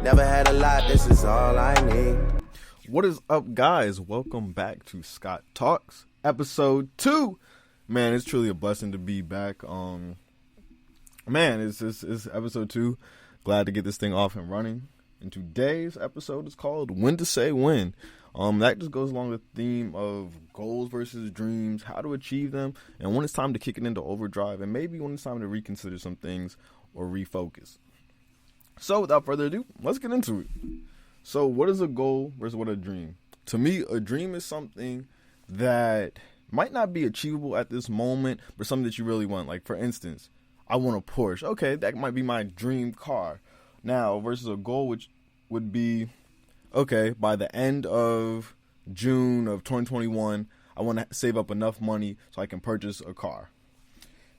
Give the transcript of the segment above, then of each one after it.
Never had a lot, this is all I need. What is up, guys? Welcome back to Scott Talks, episode 2. Man, it's truly a blessing to be back. It's episode 2. Glad to get this thing off and running. And today's episode is called When to Say When. That just goes along the theme of goals versus dreams, how to achieve them, and when it's time to kick it into overdrive, and maybe when it's time to reconsider some things or refocus. So without further ado, let's get into it. So what is a goal versus what a dream? To me, a dream is something that might not be achievable at this moment, but something that you really want. Like, for instance, I want a Porsche. Okay, that might be my dream car. Now, versus a goal, which would be, okay, by the end of June of 2021, I want to save up enough money so I can purchase a car.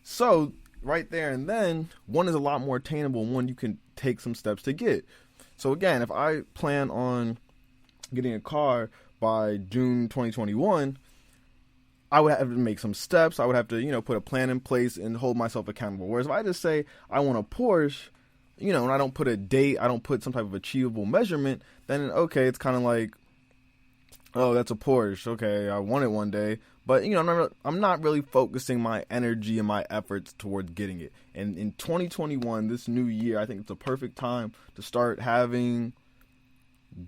So, right there and then, one is a lot more attainable, one you can take some steps to get. So again, if I plan on getting a car by June 2021, I would have to make some steps. I would have to, put a plan in place and hold myself accountable. Whereas if I just say I want a Porsche, and I don't put a date, I don't put some type of achievable measurement, then okay, it's kind of like, oh, that's a Porsche. Okay, I want it one day. But, I'm not really focusing my energy and my efforts towards getting it. And in 2021, this new year, I think it's a perfect time to start having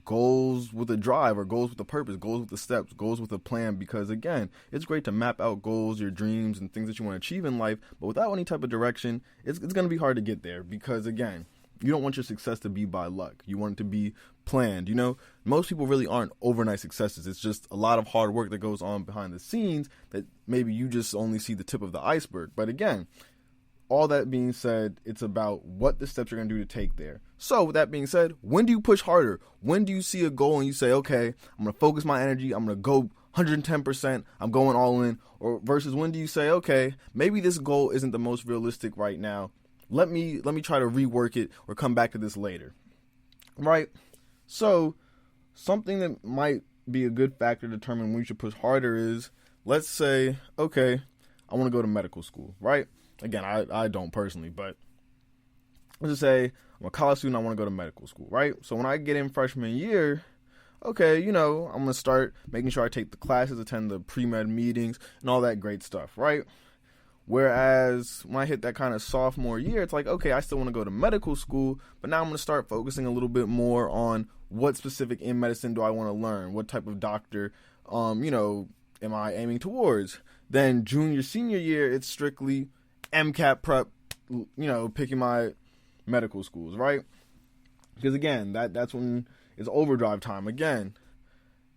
goals with a drive, or goals with a purpose, goals with the steps, goals with a plan. Because, again, it's great to map out goals, your dreams, and things that you want to achieve in life. But without any type of direction, it's going to be hard to get there. Because, again, you don't want your success to be by luck. You want it to be planned. Most people really aren't overnight successes. It's just a lot of hard work that goes on behind the scenes that maybe you just only see the tip of the iceberg. But again, all that being said, it's about what the steps you're going to do to take there. So with that being said, when do you push harder? When do you see a goal and you say, okay, I'm going to focus my energy. I'm going to go 110%. I'm going all in. Or versus when do you say, okay, maybe this goal isn't the most realistic right now. Let me try to rework it or come back to this later. Right? So something that might be a good factor to determine when you should push harder is, let's say, okay, I want to go to medical school, right? Again, I don't personally, but let's just say I'm a college student, I want to go to medical school, right? So when I get in freshman year, okay, I'm going to start making sure I take the classes, attend the pre-med meetings, and all that great stuff, right? Whereas when I hit that kind of sophomore year, it's like, okay, I still want to go to medical school, but now I'm going to start focusing a little bit more on what specific in medicine do I want to learn? What type of doctor, am I aiming towards? Then junior, senior year, it's strictly MCAT prep, picking my medical schools, right? Because again, that's when it's overdrive time. Again,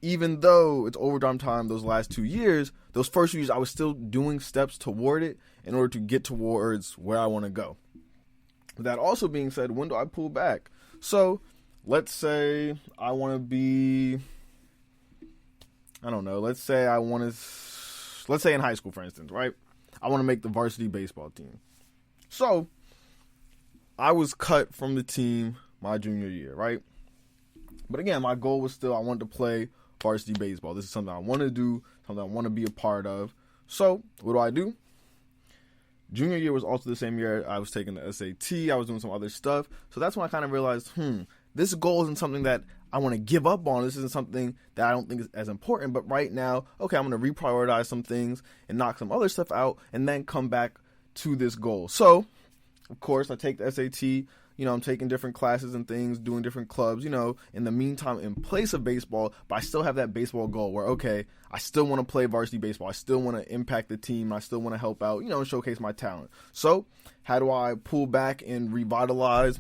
even though it's overdrive time those last 2 years, those first 2 years I was still doing steps toward it in order to get towards where I want to go. With that also being said, when do I pull back? So let's say I want to be, let's say in high school, for instance, right? I want to make the varsity baseball team. So I was cut from the team my junior year, right? But again, my goal was still, I wanted to play varsity baseball. This is something I want to do, something I want to be a part of. So what do? Junior year was also the same year I was taking the SAT. I was doing some other stuff. So that's when I kind of realized, this goal isn't something that I want to give up on. This isn't something that I don't think is as important. But right now, okay, I'm going to reprioritize some things and knock some other stuff out and then come back to this goal. So, of course, I take the SAT. I'm taking different classes and things, doing different clubs, in the meantime, in place of baseball, but I still have that baseball goal where, okay, I still want to play varsity baseball. I still want to impact the team. I still want to help out, and showcase my talent. So how do I pull back and revitalize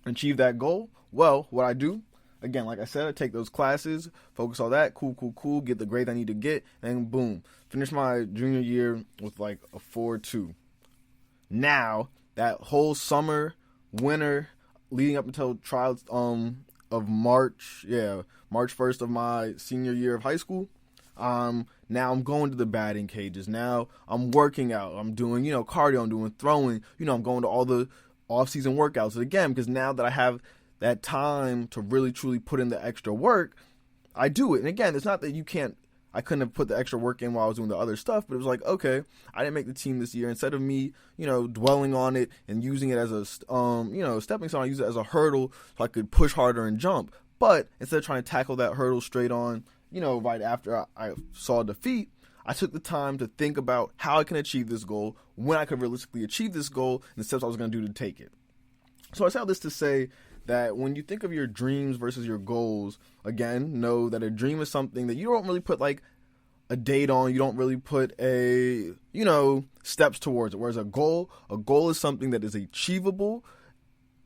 and achieve that goal? Well, what I do, again, like I said, I take those classes, focus on that, cool, get the grade I need to get, and boom, finish my junior year with like a 4.2. Now, that whole summer, winter, leading up until trials of March 1st of my senior year of high school. Now I'm going to the batting cages. Now I'm working out. I'm doing, cardio. I'm doing throwing. I'm going to all the off-season workouts. And again, because now that I have that time to really truly put in the extra work, I do it. And again, it's not that you can't I couldn't have put the extra work in while I was doing the other stuff, but it was like, okay, I didn't make the team this year. Instead of me, dwelling on it and using it as a, stepping stone, I use it as a hurdle so I could push harder and jump. But instead of trying to tackle that hurdle straight on, right after I saw defeat, I took the time to think about how I can achieve this goal, when I could realistically achieve this goal, and the steps I was going to do to take it. So I say all this to say that when you think of your dreams versus your goals, again, know that a dream is something that you don't really put like a date on. You don't really put steps towards it. Whereas a goal is something that is achievable,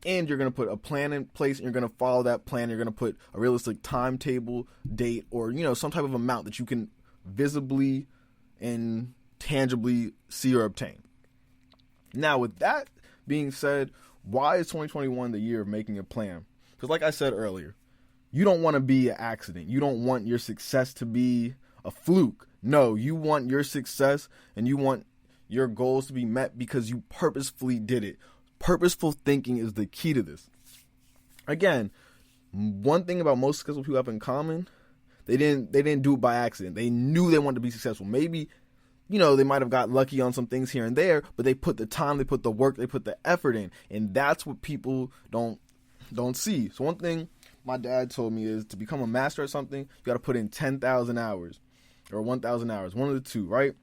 and you're going to put a plan in place and you're going to follow that plan. You're going to put a realistic timetable, date, or, some type of amount that you can visibly and tangibly see or obtain. Now, with that being said, why is 2021 the year of making a plan? Because like I said earlier, you don't want to be an accident. You don't want your success to be a fluke. No, you want your success and you want your goals to be met because you purposefully did it. Purposeful thinking is the key to this. Again, one thing about most successful people have in common, they didn't do it by accident. They knew they wanted to be successful. Maybe they might have got lucky on some things here and there, but they put the time, they put the work, they put the effort in. And that's what people don't see. So one thing my dad told me is to become a master at something, you got to put in 10,000 hours or 1,000 hours, one of the two, right?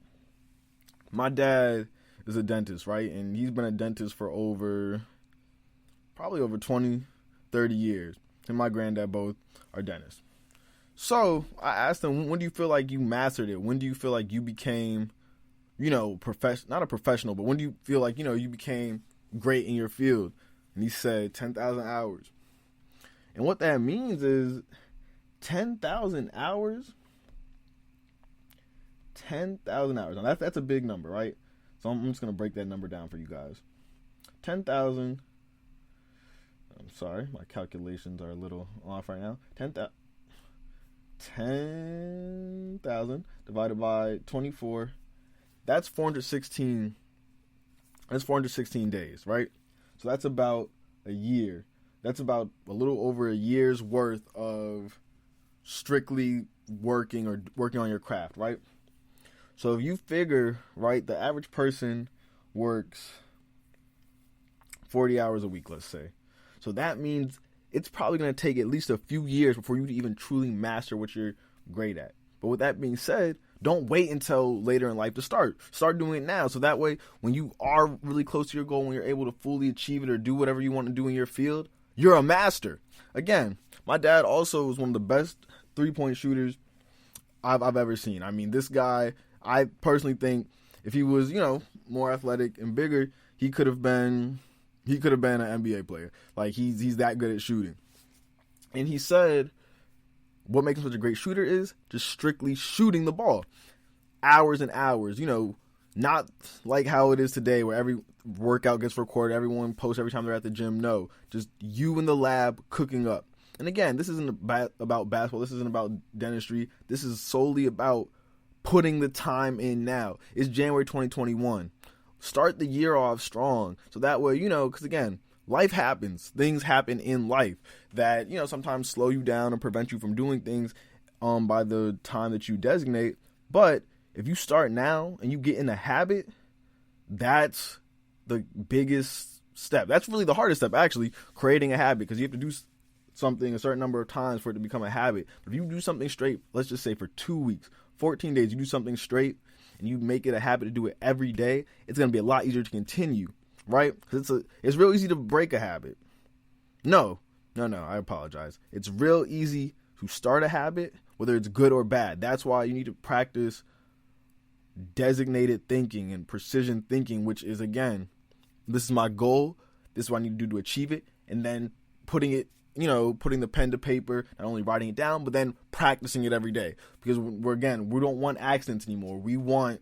My dad is a dentist, right? And he's been a dentist for probably over 20, 30 years. And my granddad both are dentists. So I asked him, when do you feel like you mastered it? When do you feel like you became, not a professional, but when do you feel like, you became great in your field? And he said 10,000 hours. And what that means is 10,000 hours. 10,000 hours. Now that's a big number, right? So I'm just going to break that number down for you guys. 10,000. I'm sorry, my calculations are a little off right now. 10,000 divided by 24. That's 416. That's 416 days, right? So that's about a year. That's about a little over a year's worth of strictly working on your craft, right? So if you figure, right, the average person works 40 hours a week, let's say. So that means it's probably going to take at least a few years before you even truly master what you're great at. But with that being said, don't wait until later in life to start. Start doing it now. So that way, when you are really close to your goal, when you're able to fully achieve it or do whatever you want to do in your field, you're a master. Again, my dad also was one of the best three-point shooters I've ever seen. I mean, this guy, I personally think if he was, more athletic and bigger, he could have been an NBA player. Like he's that good at shooting. And he said what makes him such a great shooter is just strictly shooting the ball. Hours and hours, not like how it is today where every workout gets recorded, everyone posts every time they're at the gym. No, just you in the lab cooking up. And again, this isn't about basketball. This isn't about dentistry. This is solely about putting the time in now. It's January 2021. Start the year off strong. So that way, because again, life happens. Things happen in life that, sometimes slow you down and prevent you from doing things by the time that you designate. But if you start now and you get in a habit, that's the biggest step. That's really the hardest step, actually, creating a habit, because you have to do something a certain number of times for it to become a habit. But if you do something straight, let's just say for 2 weeks, 14 days, you do something straight and you make it a habit to do it every day, it's going to be a lot easier to continue, right? Because it's real easy to break a habit. No, I apologize. It's real easy to start a habit, whether it's good or bad. That's why you need to practice designated thinking and precision thinking, which is, again, this is my goal, this is what I need to do to achieve it, and then putting the pen to paper, not only writing it down, but then practicing it every day. Because we don't want accidents anymore. We want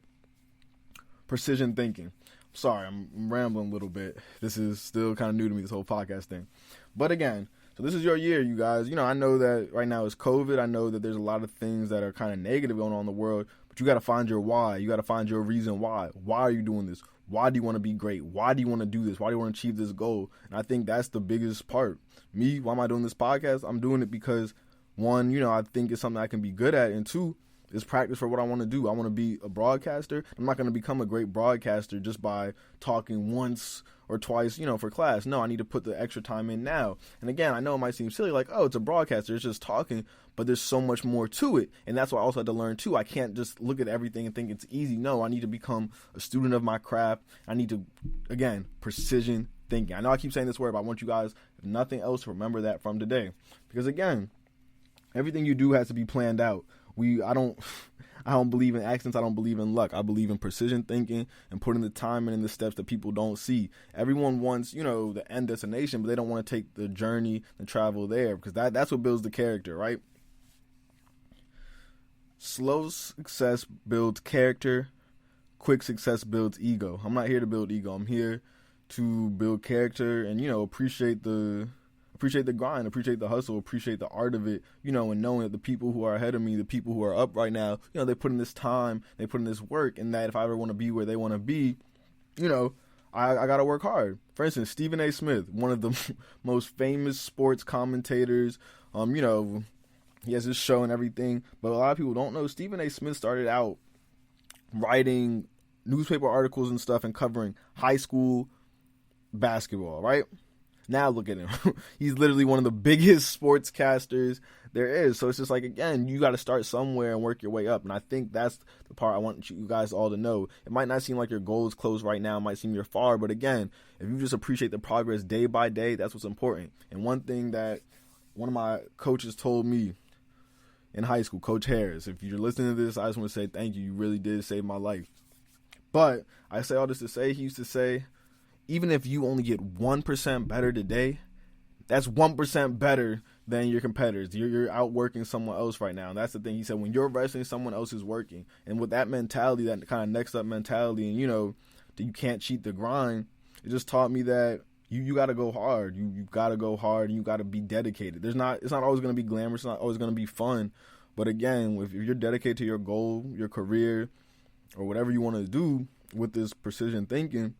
precision thinking. Sorry, I'm rambling a little bit. This is still kind of new to me, this whole podcast thing. But again, so this is your year, you guys. I know that right now is COVID. I know that there's a lot of things that are kind of negative going on in the world, but you got to find your why. You got to find your reason why. Why are you doing this? Why do you want to be great? Why do you want to do this? Why do you want to achieve this goal? And I think that's the biggest part. Me, why am I doing this podcast? I'm doing it because, one, I think it's something I can be good at. And two, is practice for what I want to do. I want to be a broadcaster. I'm not going to become a great broadcaster just by talking once or twice, for class. No, I need to put the extra time in now. And again, I know it might seem silly, like, oh, it's a broadcaster, it's just talking, but there's so much more to it. And that's what I also had to learn too. I can't just look at everything and think it's easy. No, I need to become a student of my craft. I need to, again, precision thinking. I know I keep saying this word, but I want you guys, if nothing else, to remember that from today. Because again, everything you do has to be planned out. I don't believe in accidents. I don't believe in luck. I believe in precision thinking and putting the time in the steps that people don't see. Everyone wants, the end destination, but they don't want to take the journey and travel there, because that's what builds the character, right? Slow success builds character. Quick success builds ego. I'm not here to build ego. I'm here to build character and, appreciate the grind, appreciate the hustle, appreciate the art of it, and knowing that the people who are ahead of me, the people who are up right now, they put in this time, they put in this work, and that if I ever want to be where they want to be, I got to work hard. For instance, Stephen A. Smith, one of the most famous sports commentators, he has his show and everything, but a lot of people don't know Stephen A. Smith started out writing newspaper articles and stuff and covering high school basketball, right? Now look at him. He's literally one of the biggest sportscasters there is. So it's just like, again, you got to start somewhere and work your way up. And I think that's the part I want you guys all to know. It might not seem like your goal is close right now. It might seem you're far. But again, if you just appreciate the progress day by day, that's what's important. And one thing that one of my coaches told me in high school, Coach Harris, if you're listening to this, I just want to say thank you. You really did save my life. But I say all this to say, he used to say, even if you only get 1% better today, that's 1% better than your competitors. You're outworking someone else right now. And that's the thing. He said, when you're wrestling, someone else is working. And with that mentality, that kind of next up mentality, and, that you can't cheat the grind, it just taught me that you got to go hard. You got to go hard, and you got to be dedicated. It's not always going to be glamorous. It's not always going to be fun. But again, if you're dedicated to your goal, your career, or whatever you want to do with this precision thinking,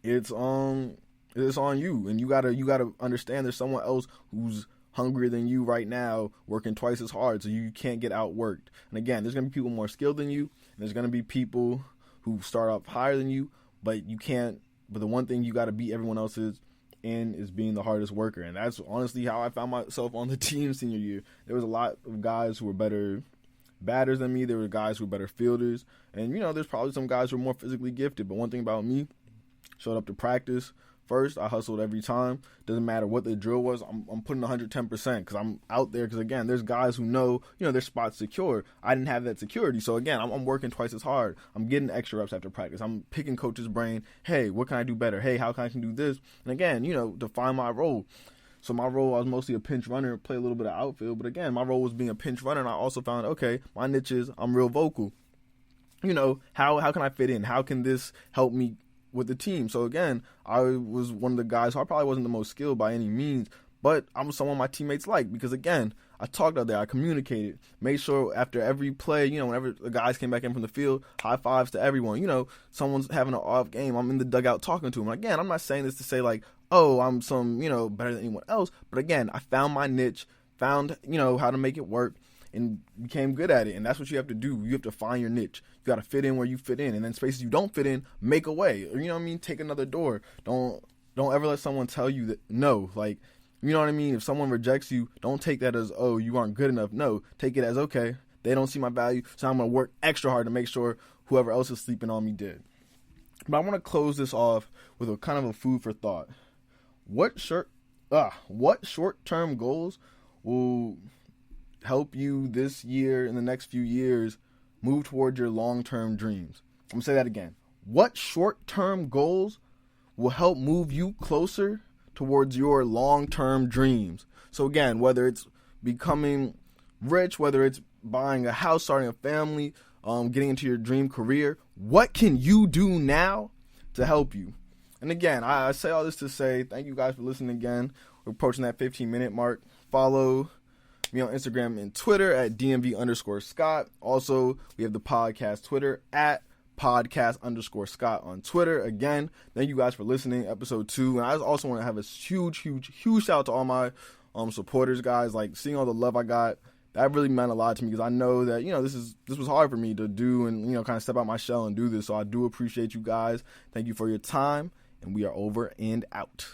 it's on you, and you gotta understand there's someone else who's hungrier than you right now, working twice as hard, so you can't get outworked. And again, there's gonna be people more skilled than you, and there's gonna be people who start off higher than you, but you can't. But the one thing you gotta beat everyone else's in is being the hardest worker, and that's honestly how I found myself on the team senior year. There was a lot of guys who were better batters than me. There were guys who were better fielders, and there's probably some guys who are more physically gifted. But one thing about me, showed up to practice first. I hustled every time. Doesn't matter what the drill was. I'm putting 110% because I'm out there. Because again, there's guys who know their spot's secure. I didn't have that security, so again, I'm working twice as hard. I'm getting extra reps after practice. I'm picking coach's brain. Hey, what can I do better? Hey, how can I do this? And again, define my role. So my role, I was mostly a pinch runner, play a little bit of outfield. But again, my role was being a pinch runner, and I also found, okay, my niche is I'm real vocal. How can I fit in? How can this help me with the team? So again, I was one of the guys who I probably wasn't the most skilled by any means, but I was someone my teammates liked, because again, I talked out there, I communicated, made sure after every play, whenever the guys came back in from the field, high fives to everyone. Someone's having an off game, I'm in the dugout talking to them. Again, I'm not saying this to say like, oh, I'm some, better than anyone else, but again, I found my niche, found, how to make it work, and became good at it. And that's what you have to do. You have to find your niche. You got to fit in where you fit in, and then spaces you don't fit in, make a way. Or, take another door. Don't ever let someone tell you that no. Like, if someone rejects you, don't take that as, oh, you aren't good enough. No, take it as, okay, they don't see my value, so I'm going to work extra hard to make sure whoever else is sleeping on me did. But I want to close this off with a kind of a food for thought. What short-term goals will help you this year and the next few years move toward your long-term dreams? I'm going to say that again. What short-term goals will help move you closer towards your long-term dreams? So again, whether it's becoming rich, whether it's buying a house, starting a family, getting into your dream career, what can you do now to help you? And again, I say all this to say thank you guys for listening again. We're approaching that 15-minute mark. Follow me on Instagram and Twitter at DMV_Scott. Also, we have the podcast Twitter at podcast_Scott on Twitter. Again, thank you guys for listening. Episode 2. And I also want to have a huge shout out to all my supporters, guys. Like, seeing all the love I got that really meant a lot to me because I know that, this was hard for me to do and, kind of step out my shell and do this. So I do appreciate you guys. Thank you for your time, and we are over and out.